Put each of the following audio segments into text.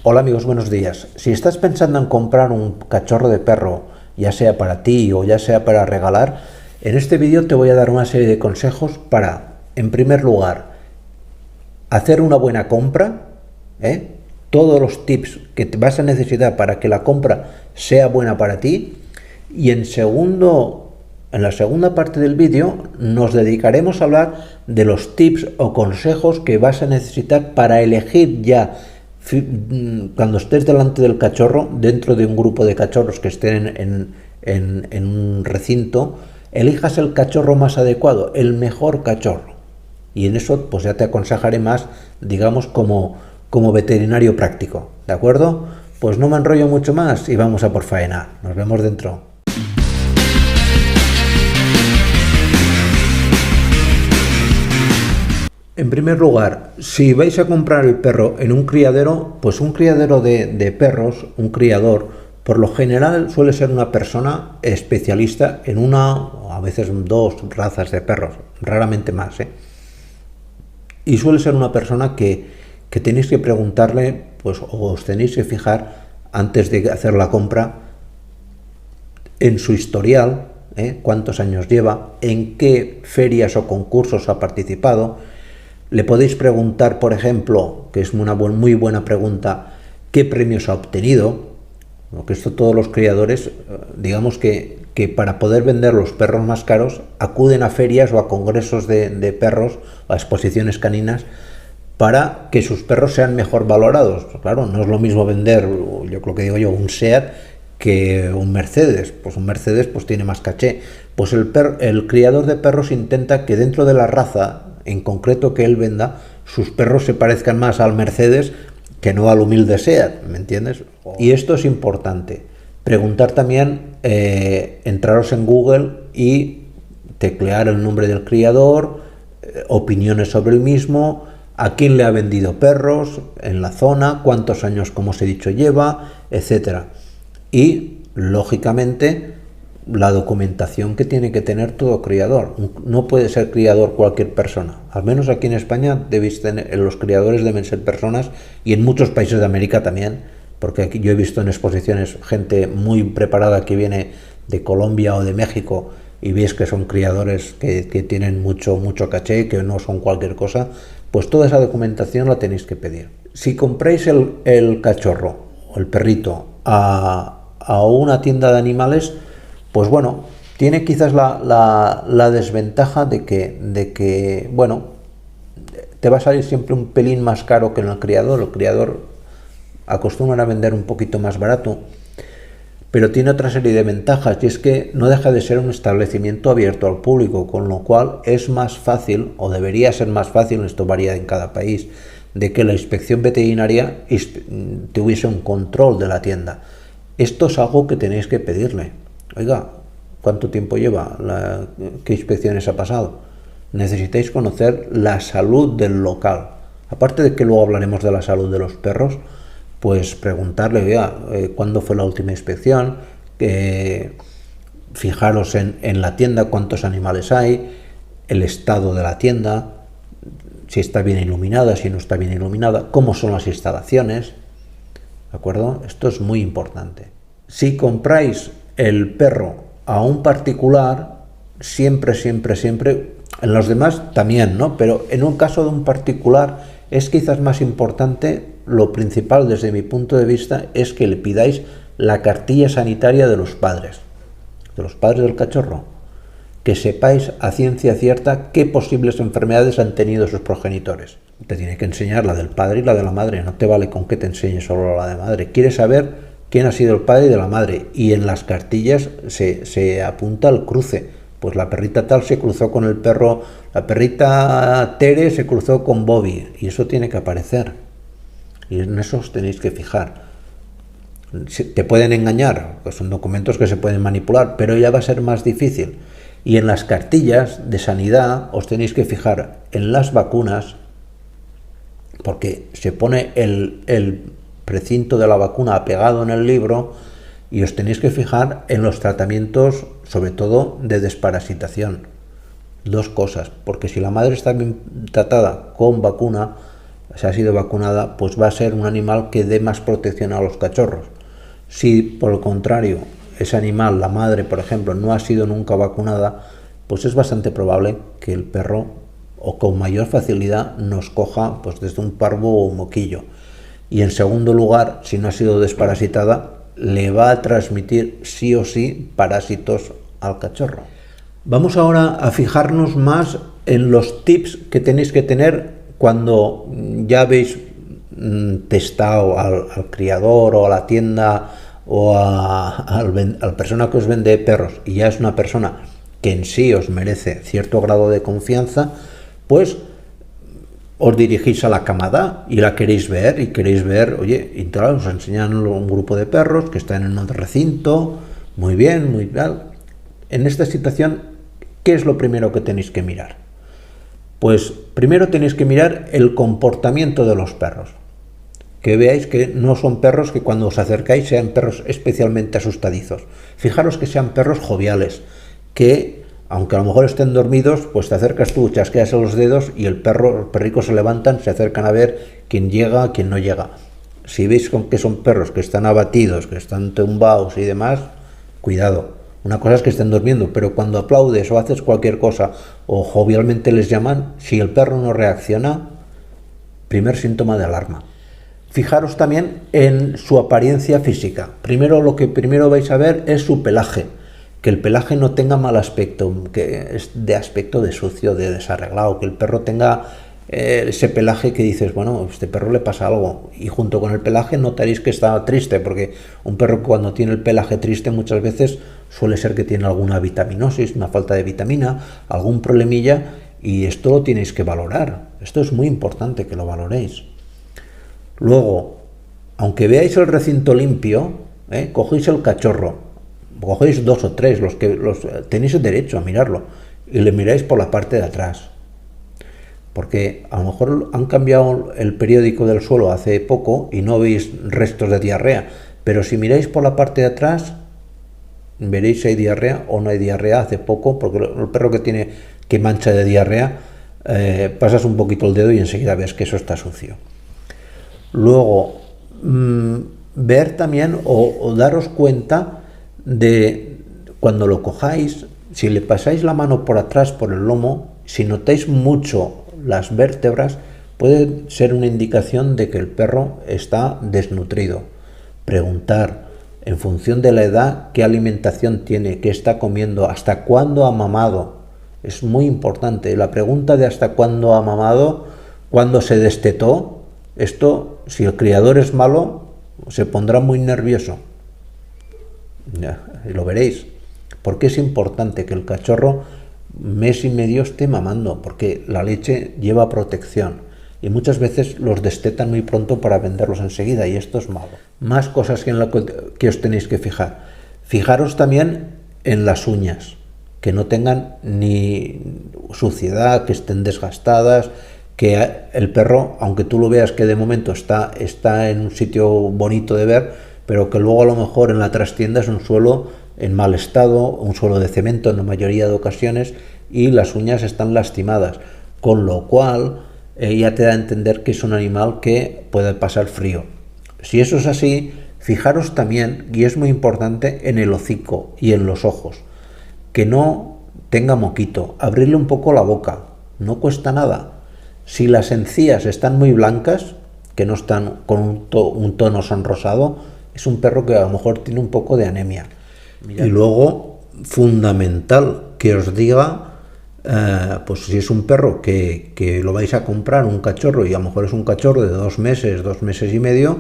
Hola amigos, buenos días. Si estás pensando en comprar un cachorro de perro, ya sea para ti o ya sea para regalar, en este vídeo te voy a dar una serie de consejos para, en primer lugar, hacer una buena compra, todos los tips que te vas a necesitar para que la compra sea buena para ti, y en la segunda parte del vídeo nos dedicaremos a hablar de los tips o consejos que vas a necesitar para elegir ya cuando estés delante del cachorro, dentro de un grupo de cachorros que estén en un recinto, elijas el cachorro más adecuado, el mejor cachorro. Y en eso pues ya te aconsejaré más, digamos, como veterinario práctico, ¿de acuerdo? Pues no me enrollo mucho más y vamos a por faena. Nos vemos dentro. En primer lugar, si vais a comprar el perro en un criadero, pues un criadero de perros, un criador, por lo general suele ser una persona especialista en una o a veces dos razas de perros, raramente más, Y suele ser una persona que tenéis que preguntarle, pues, o os tenéis que fijar antes de hacer la compra en su historial, cuántos años lleva, en qué ferias o concursos ha participado. Le podéis preguntar, por ejemplo, que es una muy buena pregunta, qué premios ha obtenido. Porque esto todos los criadores, digamos que para poder vender los perros más caros, acuden a ferias o a congresos de perros, o a exposiciones caninas, para que sus perros sean mejor valorados. Pues claro, no es lo mismo vender, yo creo que digo yo, un SEAT que un Mercedes. Pues un Mercedes pues tiene más caché. Pues el criador de perros intenta que dentro de la raza en concreto que él venda, sus perros se parezcan más al Mercedes que no al humilde SEAT, ¿me entiendes? Y esto es importante. Preguntar también, entraros en Google y teclear el nombre del criador, opiniones sobre el mismo, a quién le ha vendido perros en la zona, cuántos años, como os he dicho, lleva, etcétera. Y, lógicamente, la documentación que tiene que tener todo criador. No puede ser criador cualquier persona. Al menos aquí en España los criadores deben ser personas, y en muchos países de América también, porque aquí yo he visto en exposiciones gente muy preparada que viene de Colombia o de México y veis que son criadores que tienen mucho caché, que no son cualquier cosa. Pues toda esa documentación la tenéis que pedir. Si compráis el cachorro o el perrito a una tienda de animales, pues bueno, tiene quizás la desventaja de que, bueno, te va a salir siempre un pelín más caro que en el criador. El criador acostumbra a vender un poquito más barato, pero tiene otra serie de ventajas, y es que no deja de ser un establecimiento abierto al público, con lo cual es más fácil, o debería ser más fácil, esto varía en cada país, de que la inspección veterinaria tuviese un control de la tienda. Esto es algo que tenéis que pedirle. Oiga, ¿cuánto tiempo lleva? ¿Qué inspecciones ha pasado? Necesitáis conocer la salud del local. Aparte de que luego hablaremos de la salud de los perros, pues preguntarle, oiga, ¿cuándo fue la última inspección? Fijaros en la tienda cuántos animales hay, el estado de la tienda, si está bien iluminada, si no está bien iluminada, cómo son las instalaciones, ¿de acuerdo? Esto es muy importante. Si compráis el perro a un particular, siempre, en los demás también, ¿no? Pero en un caso de un particular es quizás más importante, lo principal desde mi punto de vista es que le pidáis la cartilla sanitaria de los padres del cachorro, que sepáis a ciencia cierta qué posibles enfermedades han tenido sus progenitores. Te tiene que enseñar la del padre y la de la madre, no te vale con que te enseñe solo la de madre. Quieres saber quién ha sido el padre de la madre, y en las cartillas se apunta el cruce. Pues la perrita tal se cruzó con el perro, la perrita Tere se cruzó con Bobby, y eso tiene que aparecer, y en eso os tenéis que fijar. Te pueden engañar, pues son documentos que se pueden manipular, pero ya va a ser más difícil. Y en las cartillas de sanidad os tenéis que fijar en las vacunas, porque se pone el precinto de la vacuna pegado en el libro, y os tenéis que fijar en los tratamientos, sobre todo de desparasitación. Dos cosas, porque si la madre está bien tratada con vacuna, se ha sido vacunada, pues va a ser un animal que dé más protección a los cachorros. Si por el contrario ese animal, la madre por ejemplo, no ha sido nunca vacunada, pues es bastante probable que el perro o con mayor facilidad nos coja pues desde un parvo o un moquillo. Y en segundo lugar, si no ha sido desparasitada, le va a transmitir sí o sí parásitos al cachorro. Vamos ahora a fijarnos más en los tips que tenéis que tener cuando ya habéis testado al criador o a la tienda o al persona que os vende perros y ya es una persona que en sí os merece cierto grado de confianza, pues os dirigís a la camada y la queréis ver, oye, y claro, os enseñan un grupo de perros que están en un recinto, muy bien, muy bien. En esta situación, ¿qué es lo primero que tenéis que mirar? Pues primero tenéis que mirar el comportamiento de los perros. Que veáis que no son perros que cuando os acercáis sean perros especialmente asustadizos. Fijaros que sean perros joviales, que aunque a lo mejor estén dormidos, pues te acercas tú, chasqueas los dedos y los perricos se levantan, se acercan a ver quién llega, quién no llega. Si veis que son perros que están abatidos, que están tumbados y demás, cuidado. Una cosa es que estén durmiendo, pero cuando aplaudes o haces cualquier cosa o jovialmente les llaman, si el perro no reacciona, primer síntoma de alarma. Fijaros también en su apariencia física. Lo que primero vais a ver es su pelaje. Que el pelaje no tenga mal aspecto, que es de aspecto de sucio, de desarreglado, que el perro tenga ese pelaje que dices, bueno, a este perro le pasa algo. Y junto con el pelaje notaréis que está triste, porque un perro cuando tiene el pelaje triste muchas veces suele ser que tiene alguna vitaminosis, una falta de vitamina, algún problemilla, y esto lo tenéis que valorar. Esto es muy importante que lo valoréis. Luego, aunque veáis el recinto limpio, cogéis el cachorro, cogéis 2 o 3, los tenéis el derecho a mirarlo, y le miráis por la parte de atrás. Porque a lo mejor han cambiado el periódico del suelo hace poco y no veis restos de diarrea, pero si miráis por la parte de atrás, veréis si hay diarrea o no hay diarrea hace poco, porque el perro que mancha de diarrea, pasas un poquito el dedo y enseguida ves que eso está sucio. Luego, ver también o daros cuenta de cuando lo cojáis, si le pasáis la mano por atrás, por el lomo, si notáis mucho las vértebras, puede ser una indicación de que el perro está desnutrido. Preguntar, en función de la edad, qué alimentación tiene, qué está comiendo, hasta cuándo ha mamado. Es muy importante. La pregunta de hasta cuándo ha mamado, cuándo se destetó, esto, si el criador es malo, se pondrá muy nervioso. Ya, lo veréis. Porque es importante que el cachorro mes y medio esté mamando, porque la leche lleva protección y muchas veces los destetan muy pronto para venderlos enseguida y esto es malo. Más cosas que os tenéis que fijar. Fijaros también en las uñas, que no tengan ni suciedad, que estén desgastadas, que el perro, aunque tú lo veas que de momento está en un sitio bonito de ver, pero que luego a lo mejor en la trastienda es un suelo en mal estado, un suelo de cemento en la mayoría de ocasiones, y las uñas están lastimadas, con lo cual ya te da a entender que es un animal que puede pasar frío. Si eso es así, fijaros también, y es muy importante, en el hocico y en los ojos, que no tenga moquito, abrirle un poco la boca, no cuesta nada. Si las encías están muy blancas, que no están con un tono sonrosado, es un perro que a lo mejor tiene un poco de anemia. Mirad. Y luego, fundamental que os diga, pues si es un perro que lo vais a comprar, un cachorro, y a lo mejor es un cachorro de 2 meses, 2 meses y medio,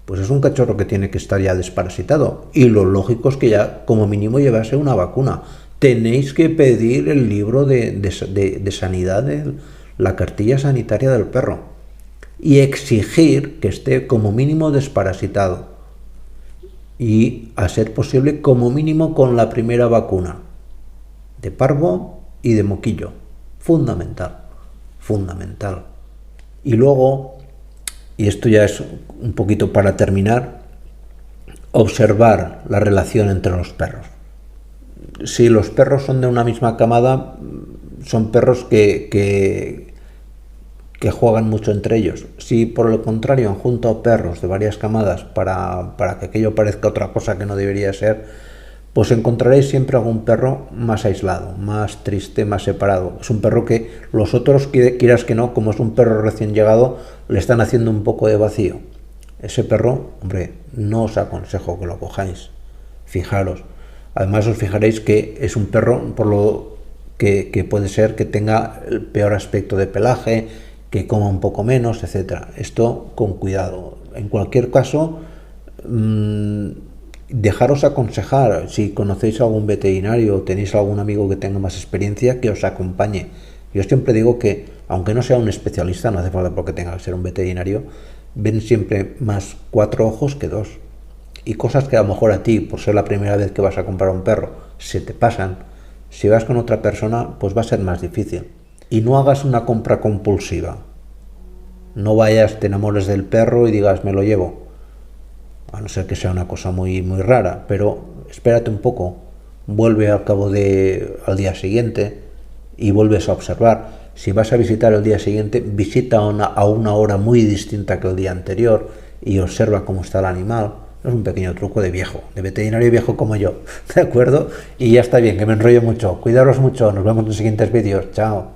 pues es un cachorro que tiene que estar ya desparasitado. Y lo lógico es que ya como mínimo llevase una vacuna. Tenéis que pedir el libro de sanidad, la cartilla sanitaria del perro, y exigir que esté como mínimo desparasitado. Y a ser posible como mínimo con la primera vacuna de parvo y de moquillo. Fundamental. Y luego, y esto ya es un poquito para terminar, observar la relación entre los perros. Si los perros son de una misma camada, son perros que que juegan mucho entre ellos. Si por el contrario han juntado perros de varias camadas para que aquello parezca otra cosa que no debería ser, pues encontraréis siempre algún perro más aislado, más triste, más separado. Es un perro que los otros, quieras que no, como es un perro recién llegado, le están haciendo un poco de vacío. Ese perro, hombre, no os aconsejo que lo cojáis. Fijaros. Además os fijaréis que es un perro por lo que puede ser que tenga el peor aspecto de pelaje, que coma un poco menos, etcétera. Esto con cuidado. En cualquier caso, dejaros aconsejar. Si conocéis a algún veterinario o tenéis algún amigo que tenga más experiencia, que os acompañe. Yo siempre digo que, aunque no sea un especialista, no hace falta porque tenga que ser un veterinario, ven siempre más 4 ojos que 2. Y cosas que a lo mejor a ti, por ser la primera vez que vas a comprar un perro, se te pasan, si vas con otra persona, pues va a ser más difícil. Y no hagas una compra compulsiva. No vayas, te enamores del perro y digas, me lo llevo. A no ser que sea una cosa muy, muy rara, pero espérate un poco. Vuelve al día siguiente y vuelves a observar. Si vas a visitar el día siguiente, visita a una hora muy distinta que el día anterior y observa cómo está el animal. Es un pequeño truco de viejo, de veterinario viejo como yo, ¿de acuerdo? Y ya está bien, que me enrollo mucho. Cuidaros mucho, nos vemos en los siguientes vídeos. Chao.